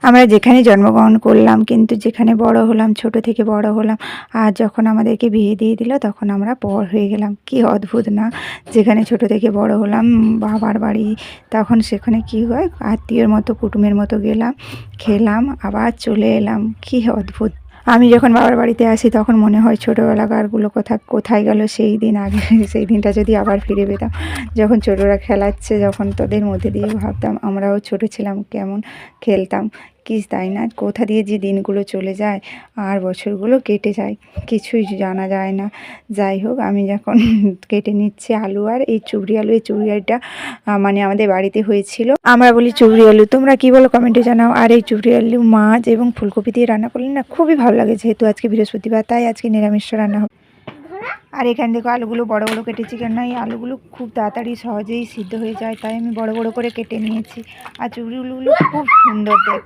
আমরা যেখানে জন্মগ্রহণ করলাম, কিন্তু যেখানে বড় হলাম, ছোট থেকে বড় হলাম, আর যখন আমাদেরকে বিয়ে দিয়ে দিল তখন আমরা পর হয়ে গেলাম। কি অদ্ভুত না? যেখানে ছোট থেকে বড় হলাম বাবার বাড়ি, তখন সেখানে কি হয়, আত্মীয়র মতো কুটুমের মতো গেলাম, খেলাম, আবার চলে এলাম। কি অদ্ভুত! আমি যখন বাবার বাড়িতে আসি তখন মনে হয় ছোটোবেলাকারগুলো কোথায় গেল সেই দিন, আগে সেই দিনটা যদি আবার ফিরে পেতাম। যখন ছোটরা খেলাচ্ছে, যখন তাদের মধ্যে দিয়ে ভাবতাম আমরাও ছোট ছিলাম, কেমন খেলতাম, কি তাই না? কোথা দিয়ে যে দিনগুলো চলে যায় আর বছরগুলো কেটে যায়, কিছুই জানা যায় না। যাই হোক, আমি যখন কেটে নিচ্ছি আলু, আর এই চুবড়ি আলু, এই চুবড়ি আলুটা মানে আমাদের বাড়িতে হয়েছিল, আমরা বলি চুবড়ি আলু, তোমরা কি বলো কমেন্টে জানাও। আর এই চুবড়ি আলু মাছ এবং ফুলকপি দিয়ে রান্না করলে না খুবই ভালো লাগে, যেহেতু আজকে বৃহস্পতিবার তাই আজকে নিরামিষ রান্না হবে। আর এখান থেকে আলুগুলো বড় বড় কেটেছি, কেননা এই আলুগুলো খুব তাড়াতাড়ি সহজেই সিদ্ধ হয়ে যায়, তাই আমি বড় বড় করে কেটে নিয়েছি। আর চুবড়িগুলো খুব সুন্দর দেখতে।